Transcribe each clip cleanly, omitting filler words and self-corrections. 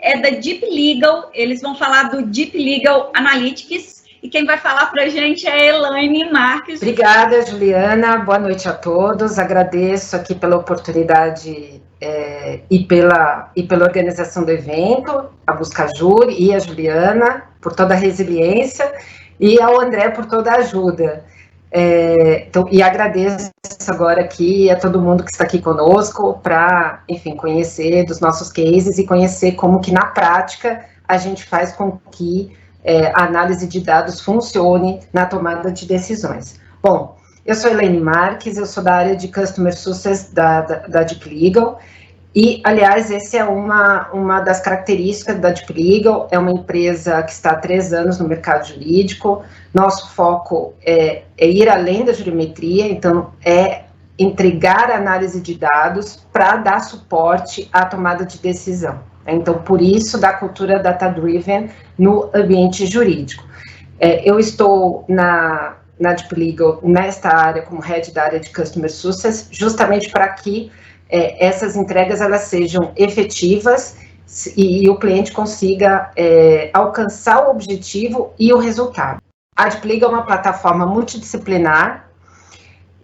é da Deep Legal, eles vão falar do Deep Legal Analytics, e quem vai falar para a gente é a Elaine Marques. Obrigada, Juliana, boa noite a todos, agradeço aqui pela oportunidade e pela organização do evento, a Buscajur e a Juliana, por toda a resiliência, e ao André por toda a ajuda. E agradeço agora aqui a todo mundo que está aqui conosco para, enfim, conhecer dos nossos cases e conhecer como que na prática a gente faz com que a análise de dados funcione na tomada de decisões. Bom, eu sou Elaine Marques, eu sou da área de Customer Success da Deep Legal, e, aliás, essa é uma das características da Deep Legal, é uma empresa que está há 3 anos no mercado jurídico, nosso foco é ir além da jurimetria, então é entregar a análise de dados para dar suporte à tomada de decisão. Então, por isso, da cultura data-driven no ambiente jurídico. Eu estou na Deep Legal, nesta área, como head da área de Customer Success, justamente para que essas entregas elas sejam efetivas e o cliente consiga alcançar o objetivo e o resultado. A Deep Legal é uma plataforma multidisciplinar,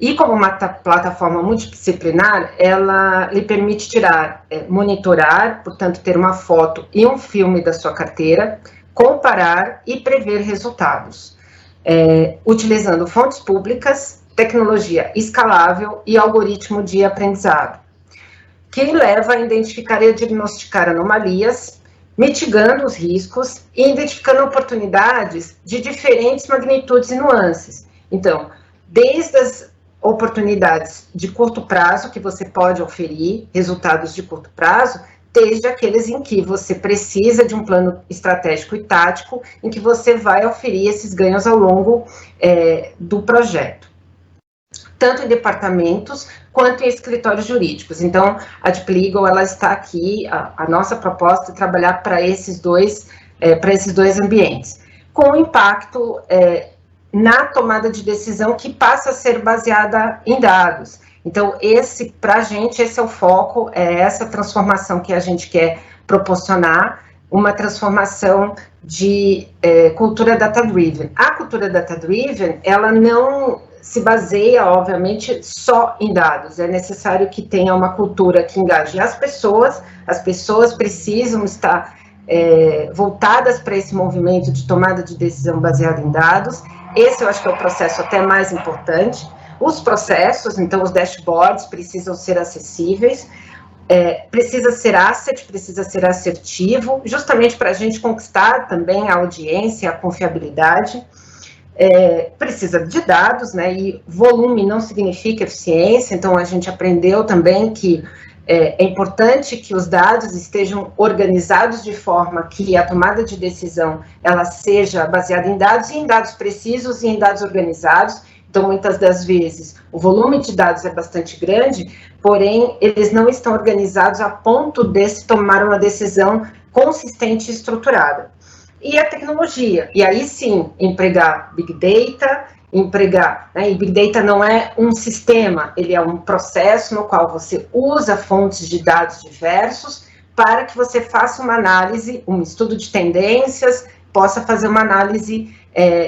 e como uma plataforma multidisciplinar, ela lhe permite monitorar, portanto, ter uma foto e um filme da sua carteira, comparar e prever resultados, utilizando fontes públicas, tecnologia escalável e algoritmo de aprendizado, que leva a identificar e a diagnosticar anomalias, mitigando os riscos e identificando oportunidades de diferentes magnitudes e nuances. Então, desde as oportunidades de curto prazo, que você pode oferir resultados de curto prazo, desde aqueles em que você precisa de um plano estratégico e tático, em que você vai oferir esses ganhos ao longo do projeto, tanto em departamentos quanto em escritórios jurídicos. Então, a Deep Legal, ela está aqui, a nossa proposta é trabalhar para esses dois ambientes, com impacto na tomada de decisão que passa a ser baseada em dados. Então, para a gente, esse é o foco, é essa transformação que a gente quer proporcionar, uma transformação de cultura data-driven. A cultura data-driven, ela não se baseia, obviamente, só em dados. É necessário que tenha uma cultura que engaje as pessoas precisam estar voltadas para esse movimento de tomada de decisão baseada em dados. Esse eu acho que é o processo até mais importante. Os processos, então os dashboards precisam ser acessíveis, precisa ser asset, precisa ser assertivo, justamente para a gente conquistar também a audiência, a confiabilidade. Precisa de dados, né, e volume não significa eficiência, então a gente aprendeu também que é importante que os dados estejam organizados de forma que a tomada de decisão ela seja baseada em dados, e em dados precisos e em dados organizados. Então, muitas das vezes, o volume de dados é bastante grande, porém, eles não estão organizados a ponto de se tomar uma decisão consistente e estruturada. E a tecnologia, e aí sim, empregar Big Data, e Big Data não é um sistema, ele é um processo no qual você usa fontes de dados diversos para que você faça uma análise, um estudo de tendências, possa fazer uma análise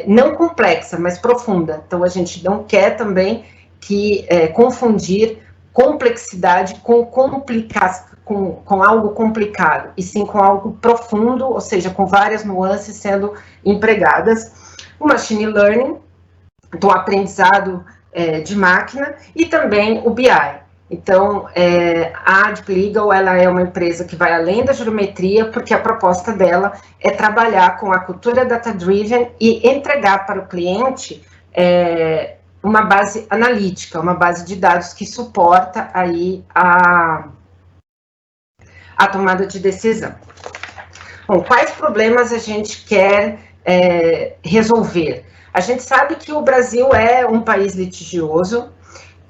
não complexa, mas profunda. Então, a gente não quer também confundir complexidade com algo complicado, e sim com algo profundo, ou seja, com várias nuances sendo empregadas. O machine learning, do aprendizado de máquina, e também o BI. Então, a Deep Legal, ela é uma empresa que vai além da geometria, porque a proposta dela é trabalhar com a cultura data-driven e entregar para o cliente uma base analítica, uma base de dados que suporta aí a tomada de decisão. Bom, quais problemas a gente quer resolver? A gente sabe que o Brasil é um país litigioso,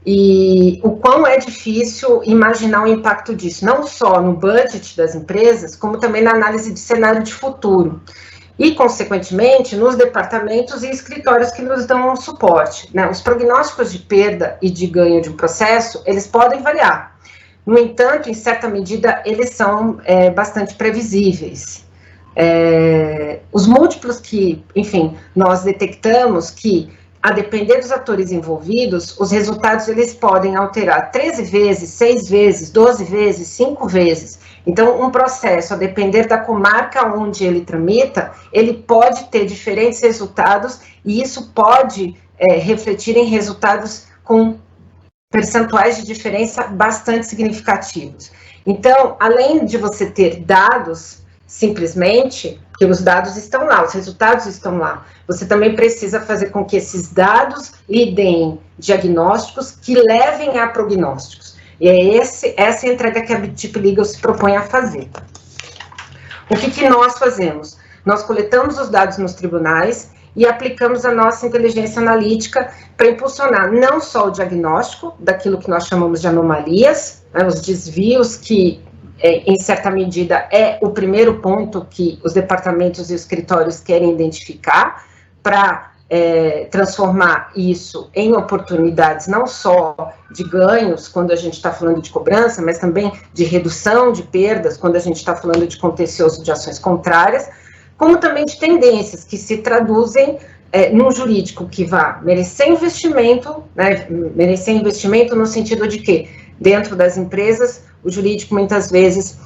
e o quão é difícil imaginar o impacto disso, não só no budget das empresas, como também na análise de cenário de futuro. E, consequentemente, nos departamentos e escritórios que nos dão suporte, né? Os prognósticos de perda e de ganho de um processo, eles podem variar. No entanto, em certa medida, eles são bastante previsíveis. Os múltiplos que, enfim, nós detectamos que, a depender dos atores envolvidos, os resultados eles podem alterar 13 vezes, 6 vezes, 12 vezes, 5 vezes. Então, um processo, a depender da comarca onde ele tramita, ele pode ter diferentes resultados e isso pode refletir em resultados com percentuais de diferença bastante significativos. Então, além de você ter dados, simplesmente, que os dados estão lá, os resultados estão lá, você também precisa fazer com que esses dados lhe deem diagnósticos que levem a prognósticos. E é essa entrega que a Deep Legal se propõe a fazer. O que nós fazemos? Nós coletamos os dados nos tribunais e aplicamos a nossa inteligência analítica para impulsionar não só o diagnóstico daquilo que nós chamamos de anomalias, né, os desvios que, em certa medida, é o primeiro ponto que os departamentos e os escritórios querem identificar para transformar isso em oportunidades não só de ganhos, quando a gente está falando de cobrança, mas também de redução de perdas, quando a gente está falando de contencioso de ações contrárias, como também de tendências que se traduzem num jurídico que vá merecer investimento, né, merecer investimento no sentido de que, dentro das empresas, o jurídico muitas vezes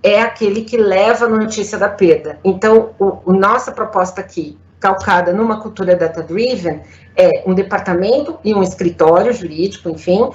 é aquele que leva a notícia da perda. Então, nossa proposta aqui, calcada numa cultura data-driven, é um departamento e um escritório jurídico, enfim,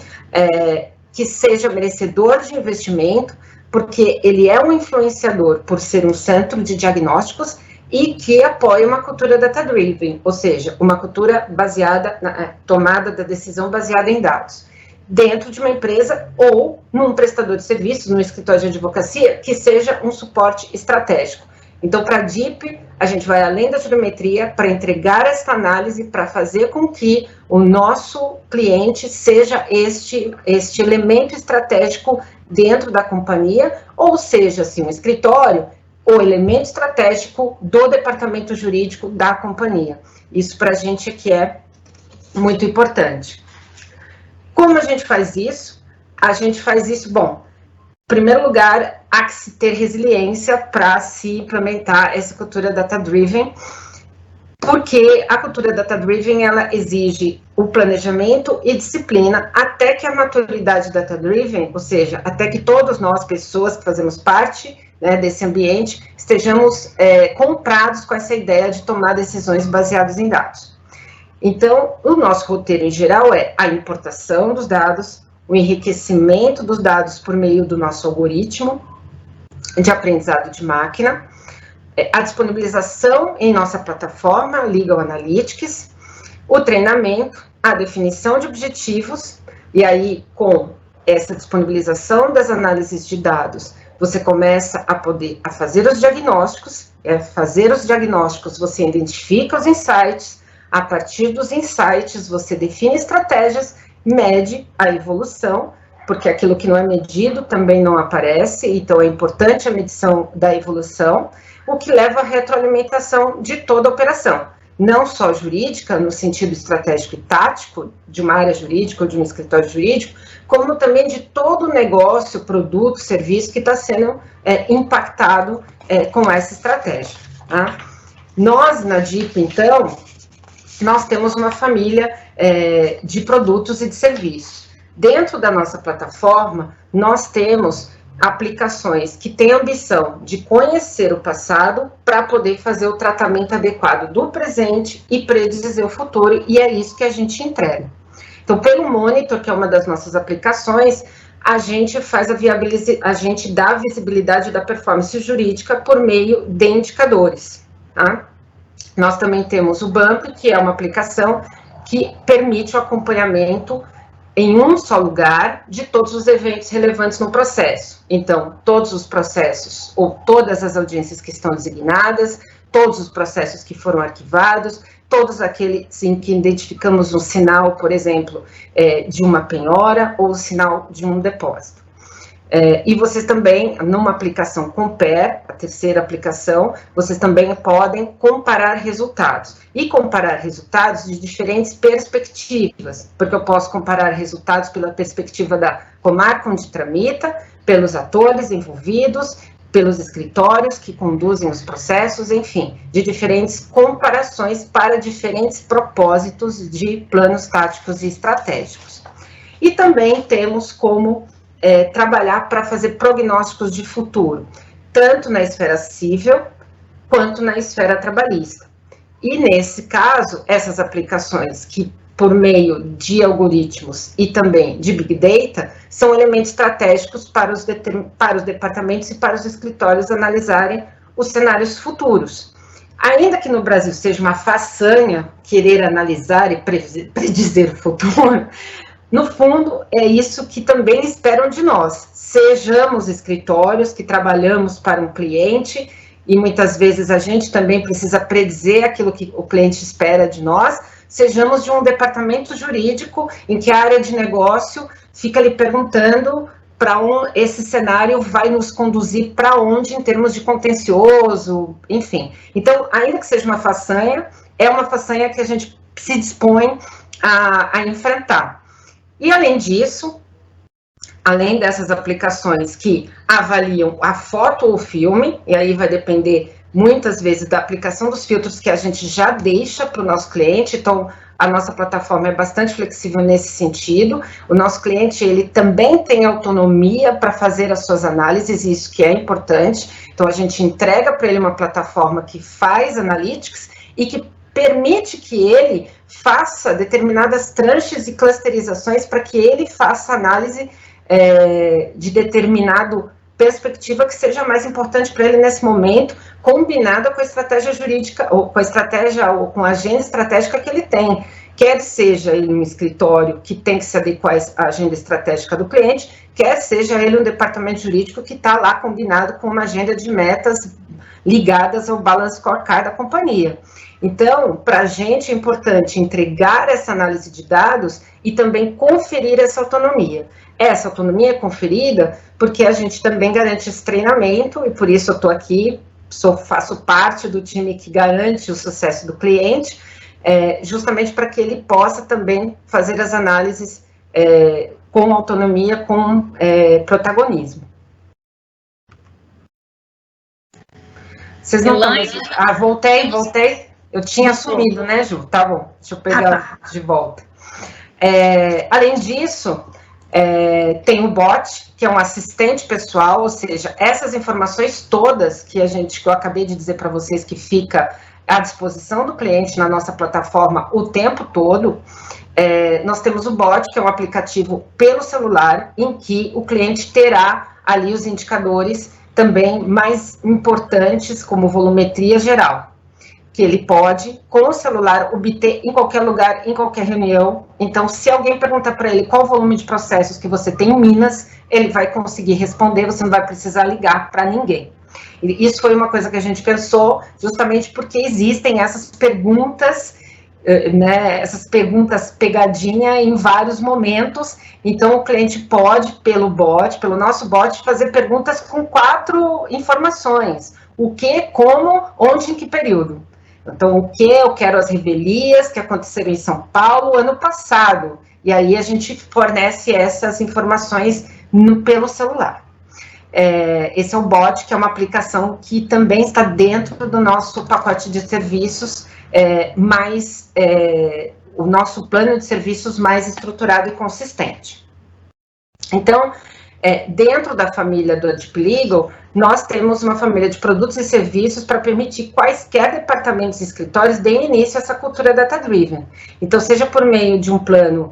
que seja merecedor de investimento, porque ele é um influenciador por ser um centro de diagnósticos e que apoia uma cultura data-driven, ou seja, uma cultura baseada na tomada da decisão baseada em dados, dentro de uma empresa ou num prestador de serviços, num escritório de advocacia, que seja um suporte estratégico. Então, para a DIP, a gente vai além da jurimetria para entregar esta análise, para fazer com que o nosso cliente seja este elemento estratégico dentro da companhia, ou seja, assim, um escritório, o elemento estratégico do departamento jurídico da companhia. Isso para a gente é que é muito importante. Como a gente faz isso? A gente faz isso, bom, em primeiro lugar, há que se ter resiliência para se implementar essa cultura data-driven, porque a cultura data-driven, ela exige o planejamento e disciplina até que a maturidade data-driven, ou seja, até que todos nós, pessoas que fazemos parte, né, desse ambiente, estejamos comprados com essa ideia de tomar decisões baseadas em dados. Então, o nosso roteiro em geral é a importação dos dados, o enriquecimento dos dados por meio do nosso algoritmo de aprendizado de máquina, a disponibilização em nossa plataforma Legal Analytics, o treinamento, a definição de objetivos, e aí com essa disponibilização das análises de dados, você começa a poder fazer os diagnósticos, você identifica os insights, a partir dos insights você define estratégias, mede a evolução, porque aquilo que não é medido também não aparece, então é importante a medição da evolução, o que leva à retroalimentação de toda a operação, não só jurídica, no sentido estratégico e tático, de uma área jurídica ou de um escritório jurídico, como também de todo o negócio, produto, serviço que está sendo impactado com essa estratégia. Tá? Nós, na DIP, então, nós temos uma família de produtos e de serviços. Dentro da nossa plataforma, nós temos aplicações que têm a ambição de conhecer o passado para poder fazer o tratamento adequado do presente e predizer o futuro, e é isso que a gente entrega. Então, pelo Monitor, que é uma das nossas aplicações, a gente dá visibilidade da performance jurídica por meio de indicadores, tá? Nós também temos o BUMP, que é uma aplicação que permite o acompanhamento em um só lugar de todos os eventos relevantes no processo. Então, todos os processos, ou todas as audiências que estão designadas, todos os processos que foram arquivados, todos aqueles em que identificamos um sinal, por exemplo, de uma penhora ou o sinal de um depósito. E vocês também, numa aplicação Compare, a terceira aplicação, vocês também podem comparar resultados. E comparar resultados de diferentes perspectivas, porque eu posso comparar resultados pela perspectiva da comarca onde tramita, pelos atores envolvidos, pelos escritórios que conduzem os processos, enfim, de diferentes comparações para diferentes propósitos de planos táticos e estratégicos. E também temos como trabalhar para fazer prognósticos de futuro, tanto na esfera civil quanto na esfera trabalhista. E nesse caso, essas aplicações que, por meio de algoritmos e também de Big Data, são elementos estratégicos para os departamentos e para os escritórios analisarem os cenários futuros. Ainda que no Brasil seja uma façanha querer analisar e predizer o futuro, no fundo, é isso que também esperam de nós. Sejamos escritórios que trabalhamos para um cliente, e muitas vezes a gente também precisa predizer aquilo que o cliente espera de nós, sejamos de um departamento jurídico em que a área de negócio fica lhe perguntando para onde esse cenário vai nos conduzir para onde em termos de contencioso, enfim. Então, ainda que seja uma façanha, é uma façanha que a gente se dispõe a enfrentar. E, além disso, além dessas aplicações que avaliam a foto ou o filme, e aí vai depender muitas vezes da aplicação dos filtros que a gente já deixa para o nosso cliente, então a nossa plataforma é bastante flexível nesse sentido. O nosso cliente, ele também tem autonomia para fazer as suas análises, e isso que é importante. Então, a gente entrega para ele uma plataforma que faz analytics e que permite que ele faça determinadas tranches e clusterizações para que ele faça análise de determinado perspectiva que seja mais importante para ele nesse momento, combinada com a estratégia jurídica, ou com a estratégia, ou com a agenda estratégica que ele tem, quer seja ele um escritório que tem que se adequar à agenda estratégica do cliente, quer seja ele um departamento jurídico que está lá combinado com uma agenda de metas ligadas ao balance scorecard da companhia. Então, para a gente é importante entregar essa análise de dados e também conferir essa autonomia. Essa autonomia é conferida porque a gente também garante esse treinamento, e por isso eu estou aqui, faço parte do time que garante o sucesso do cliente, justamente para que ele possa também fazer as análises com autonomia, com protagonismo. Vocês não estão... voltei. Eu tinha sumido, né, Ju? Tá bom, deixa eu pegar de volta. Além disso, tem o bot, que é um assistente pessoal, ou seja, essas informações todas que eu acabei de dizer para vocês, que fica à disposição do cliente na nossa plataforma o tempo todo. Nós temos o bot, que é um aplicativo pelo celular, em que o cliente terá ali os indicadores também mais importantes, como volumetria geral, que ele pode, com o celular, obter em qualquer lugar, em qualquer reunião. Então, se alguém perguntar para ele qual o volume de processos que você tem em Minas, ele vai conseguir responder, você não vai precisar ligar para ninguém. E isso foi uma coisa que a gente pensou, justamente porque existem essas perguntas, essas perguntas pegadinha em vários momentos. Então, o cliente pode, pelo nosso bot, fazer perguntas com 4 informações: o que, como, onde, em que período. Então, o que? Eu quero as revelias que aconteceram em São Paulo ano passado. E aí a gente fornece essas informações pelo celular. Esse é o bot, que é uma aplicação que também está dentro do nosso pacote de serviços, o nosso plano de serviços mais estruturado e consistente. Então, dentro da família do Deep Legal, nós temos uma família de produtos e serviços para permitir quaisquer departamentos e escritórios deem início a essa cultura data-driven. Então, seja por meio de um plano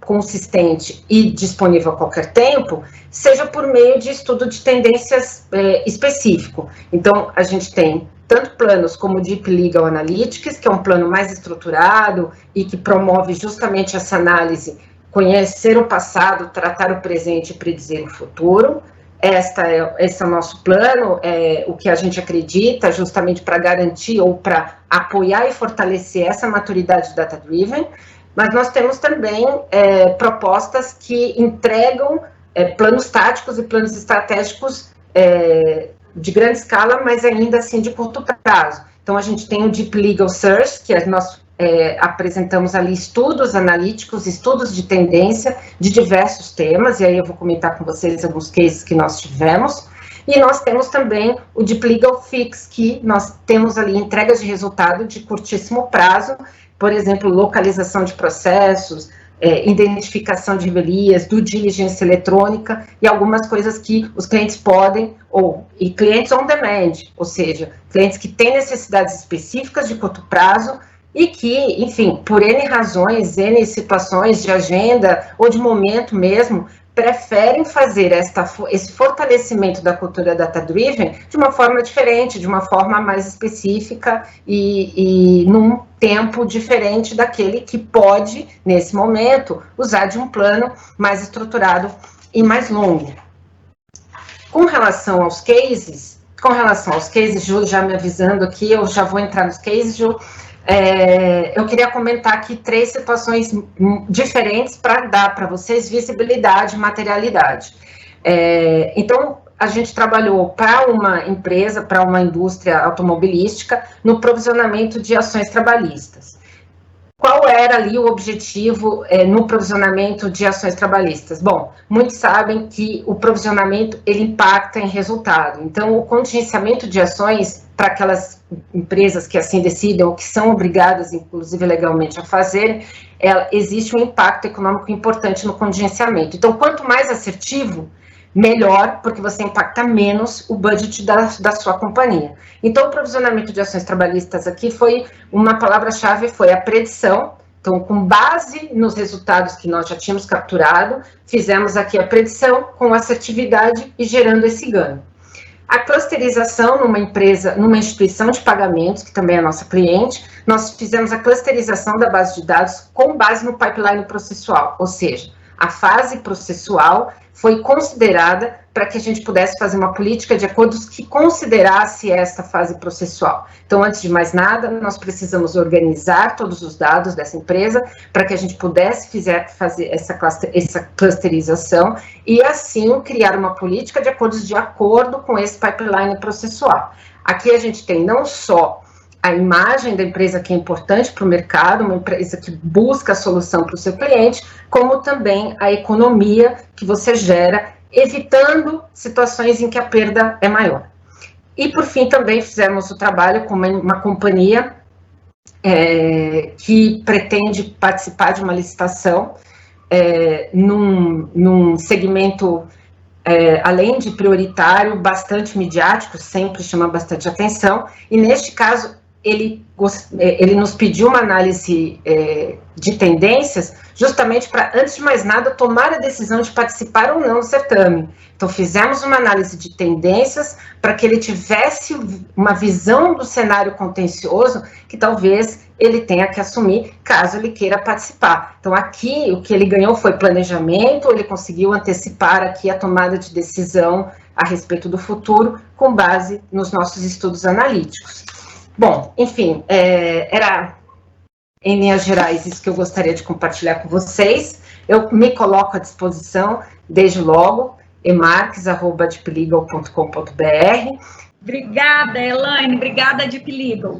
consistente e disponível a qualquer tempo, seja por meio de estudo de tendências específico. Então, a gente tem tanto planos como o Deep Legal Analytics, que é um plano mais estruturado e que promove justamente essa análise, conhecer o passado, tratar o presente e predizer o futuro. Esse é o nosso plano, o que a gente acredita, justamente para garantir ou para apoiar e fortalecer essa maturidade data-driven. Mas nós temos também propostas que entregam planos táticos e planos estratégicos de grande escala, mas ainda assim de curto prazo. Então, a gente tem o Deep Legal Search, que nós apresentamos ali estudos analíticos, estudos de tendência de diversos temas, e aí eu vou comentar com vocês alguns cases que nós tivemos. E nós temos também o Deep Legal Fix, que nós temos ali entregas de resultado de curtíssimo prazo, por exemplo, localização de processos, identificação de revelias, due diligence eletrônica e algumas coisas que os clientes podem, e clientes on demand, ou seja, clientes que têm necessidades específicas de curto prazo e que, enfim, por N razões, N situações de agenda ou de momento mesmo, preferem fazer esse fortalecimento da cultura data-driven de uma forma diferente, de uma forma mais específica e num tempo diferente daquele que pode, nesse momento, usar de um plano mais estruturado e mais longo. Com relação aos cases, Ju, já me avisando aqui, eu já vou entrar nos cases, Ju, eu queria comentar aqui 3 situações diferentes para dar para vocês visibilidade e materialidade. Então, a gente trabalhou para uma empresa, para uma indústria automobilística, no provisionamento de ações trabalhistas. Qual era ali o objetivo no provisionamento de ações trabalhistas? Bom, muitos sabem que o provisionamento, ele impacta em resultado. Então, o contingenciamento de ações para aquelas empresas que assim decidem, ou que são obrigadas, inclusive legalmente, a fazer, existe um impacto econômico importante no contingenciamento. Então, quanto mais assertivo, melhor, porque você impacta menos o budget da sua companhia. Então, o provisionamento de ações trabalhistas aqui foi, uma palavra-chave foi a predição. Então, com base nos resultados que nós já tínhamos capturado, fizemos aqui a predição com assertividade e gerando esse ganho. A clusterização numa empresa, numa instituição de pagamentos, que também é a nossa cliente, nós fizemos a clusterização da base de dados com base no pipeline processual, ou seja, a fase processual foi considerada para que a gente pudesse fazer uma política de acordos que considerasse esta fase processual. Então, antes de mais nada, nós precisamos organizar todos os dados dessa empresa para que a gente pudesse fazer essa clusterização e, assim, criar uma política de acordos de acordo com esse pipeline processual. Aqui a gente tem não só a imagem da empresa, que é importante para o mercado, uma empresa que busca a solução para o seu cliente, como também a economia que você gera, evitando situações em que a perda é maior. E, por fim, também fizemos o trabalho com uma companhia que pretende participar de uma licitação num segmento, além de prioritário, bastante midiático, sempre chama bastante atenção, e neste caso, ele nos pediu uma análise de tendências, justamente para, antes de mais nada, tomar a decisão de participar ou não do certame. Então, fizemos uma análise de tendências para que ele tivesse uma visão do cenário contencioso que talvez ele tenha que assumir caso ele queira participar. Então, aqui, o que ele ganhou foi planejamento, ele conseguiu antecipar aqui a tomada de decisão a respeito do futuro com base nos nossos estudos analíticos. Bom, enfim, era, em linhas gerais, isso que eu gostaria de compartilhar com vocês. Eu me coloco à disposição, desde logo, emarques@deeplegal.com.br. Obrigada, Elaine, obrigada, Deep Legal.